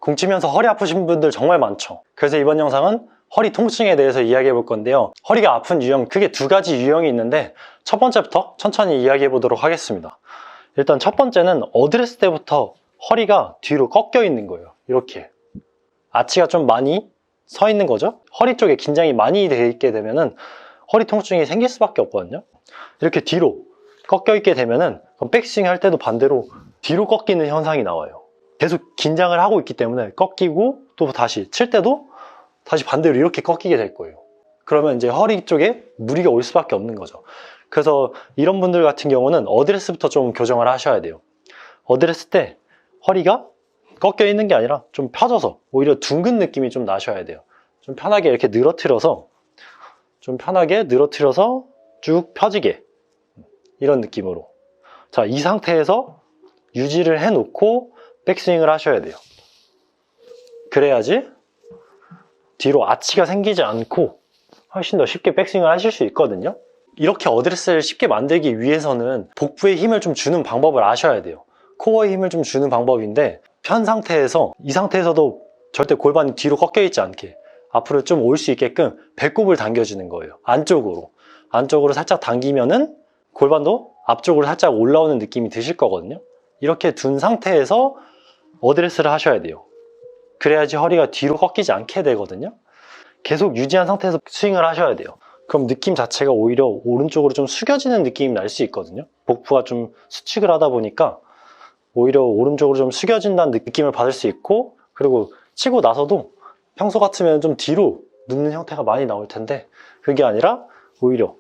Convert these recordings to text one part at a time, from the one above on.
공 치면서 허리 아프신 분들 정말 많죠. 그래서 이번 영상은 허리 통증에 대해서 이야기해 볼 건데요. 허리가 아픈 유형, 크게 두 가지 유형이 있는데 첫 번째부터 천천히 이야기해 보도록 하겠습니다. 일단 첫 번째는 어드레스 때부터 허리가 뒤로 꺾여 있는 거예요. 이렇게 아치가 좀 많이 서 있는 거죠. 허리 쪽에 긴장이 많이 돼 있게 되면은 허리 통증이 생길 수밖에 없거든요. 이렇게 뒤로 꺾여 있게 되면은 백스윙 할 때도 반대로 뒤로 꺾이는 현상이 나와요. 계속 긴장을 하고 있기 때문에 꺾이고 또 다시 칠 때도 다시 반대로 이렇게 꺾이게 될 거예요. 그러면 이제 허리 쪽에 무리가 올 수밖에 없는 거죠. 그래서 이런 분들 같은 경우는 어드레스부터 좀 교정을 하셔야 돼요. 어드레스 때 허리가 꺾여 있는 게 아니라 좀 펴져서 오히려 둥근 느낌이 좀 나셔야 돼요. 좀 편하게 이렇게 늘어뜨려서 쭉 펴지게, 이런 느낌으로. 자, 이 상태에서 유지를 해놓고 백스윙을 하셔야 돼요. 그래야지 뒤로 아치가 생기지 않고 훨씬 더 쉽게 백스윙을 하실 수 있거든요. 이렇게 어드레스를 쉽게 만들기 위해서는 복부에 힘을 좀 주는 방법을 아셔야 돼요. 코어에 힘을 좀 주는 방법인데, 편 상태에서, 이 상태에서도 절대 골반이 뒤로 꺾여 있지 않게 앞으로 좀 올 수 있게끔 배꼽을 당겨주는 거예요. 안쪽으로 살짝 당기면은 골반도 앞쪽으로 살짝 올라오는 느낌이 드실 거거든요. 이렇게 둔 상태에서 어드레스를 하셔야 돼요. 그래야지 허리가 뒤로 꺾이지 않게 되거든요. 계속 유지한 상태에서 스윙을 하셔야 돼요. 그럼 느낌 자체가 오히려 오른쪽으로 좀 숙여지는 느낌이 날 수 있거든요. 복부가 좀 수축을 하다 보니까 오히려 오른쪽으로 좀 숙여진다는 느낌을 받을 수 있고, 그리고 치고 나서도 평소 같으면 좀 뒤로 눕는 형태가 많이 나올 텐데 그게 아니라 오히려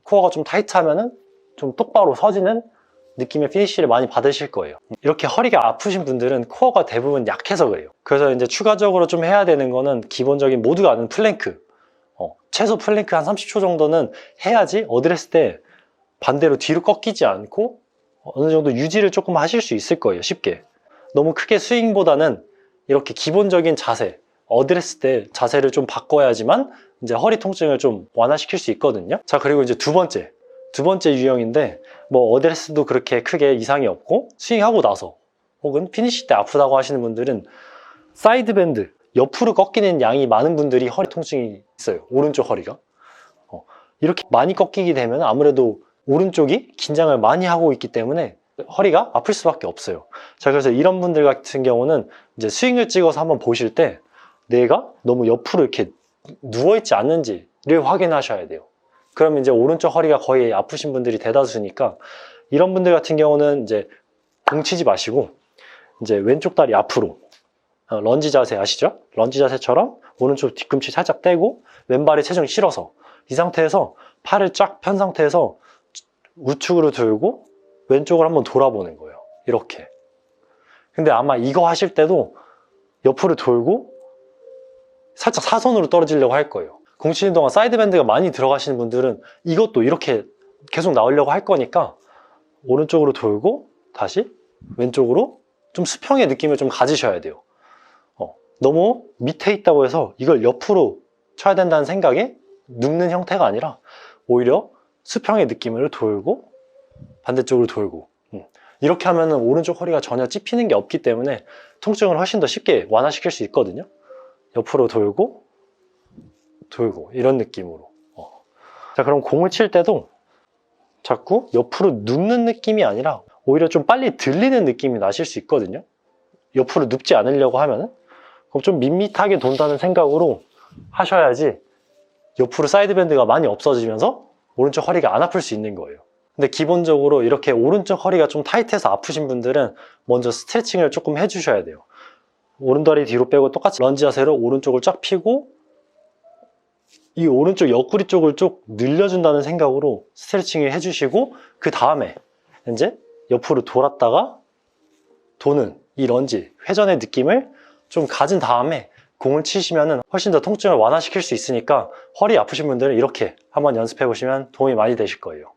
코어가 좀 타이트하면은 좀 똑바로 서지는 느낌의 피니쉬를 많이 받으실 거예요. 이렇게 허리가 아프신 분들은 코어가 대부분 약해서 그래요. 그래서 이제 추가적으로 좀 해야 되는 거는 기본적인 모두가 아는 플랭크, 최소 플랭크 한 30초 정도는 해야지 어드레스 때 반대로 뒤로 꺾이지 않고 어느 정도 유지를 조금 하실 수 있을 거예요. 쉽게. 너무 크게 스윙보다는 이렇게 기본적인 자세, 어드레스 때 자세를 좀 바꿔야지만 이제 허리 통증을 좀 완화시킬 수 있거든요. 자, 그리고 이제 두 번째 유형인데, 뭐 어드레스도 그렇게 크게 이상이 없고 스윙하고 나서 혹은 피니시 때 아프다고 하시는 분들은 사이드 밴드, 옆으로 꺾이는 양이 많은 분들이 허리 통증이 있어요. 오른쪽 허리가 이렇게 많이 꺾이게 되면 아무래도 오른쪽이 긴장을 많이 하고 있기 때문에 허리가 아플 수밖에 없어요. 자, 그래서 이런 분들 같은 경우는 이제 스윙을 찍어서 한번 보실 때 내가 너무 옆으로 이렇게 누워있지 않는지를 확인하셔야 돼요. 그러면 이제 오른쪽 허리가 거의 아프신 분들이 대다수니까, 이런 분들 같은 경우는 이제 공 치지 마시고 이제 왼쪽 다리 앞으로, 런지 자세 아시죠? 런지 자세처럼 오른쪽 뒤꿈치 살짝 떼고 왼발에 체중을 실어서 이 상태에서 팔을 쫙 편 상태에서 우측으로 들고 왼쪽을 한번 돌아보는 거예요. 이렇게. 근데 아마 이거 하실 때도 옆으로 돌고 살짝 사선으로 떨어지려고 할 거예요. 공 치는 동안 사이드 밴드가 많이 들어가시는 분들은 이것도 이렇게 계속 나오려고 할 거니까 오른쪽으로 돌고 다시 왼쪽으로 좀 수평의 느낌을 좀 가지셔야 돼요. 너무 밑에 있다고 해서 이걸 옆으로 쳐야 된다는 생각에 눕는 형태가 아니라 오히려 수평의 느낌을 돌고 반대쪽으로 돌고, 이렇게 하면 오른쪽 허리가 전혀 찝히는 게 없기 때문에 통증을 훨씬 더 쉽게 완화시킬 수 있거든요. 옆으로 돌고 이런 느낌으로. 자, 그럼 공을 칠 때도 자꾸 옆으로 눕는 느낌이 아니라 오히려 좀 빨리 들리는 느낌이 나실 수 있거든요. 옆으로 눕지 않으려고 하면은 그럼 좀 밋밋하게 돈다는 생각으로 하셔야지 옆으로 사이드 밴드가 많이 없어지면서 오른쪽 허리가 안 아플 수 있는 거예요. 근데 기본적으로 이렇게 오른쪽 허리가 좀 타이트해서 아프신 분들은 먼저 스트레칭을 조금 해주셔야 돼요. 오른다리 뒤로 빼고 똑같이 런지 자세로 오른쪽을 쫙 펴고 이 오른쪽 옆구리 쪽을 쭉 늘려준다는 생각으로 스트레칭을 해주시고, 그 다음에 이제 옆으로 돌았다가 도는 이 런지, 회전의 느낌을 좀 가진 다음에 공을 치시면 훨씬 더 통증을 완화시킬 수 있으니까 허리 아프신 분들은 이렇게 한번 연습해 보시면 도움이 많이 되실 거예요.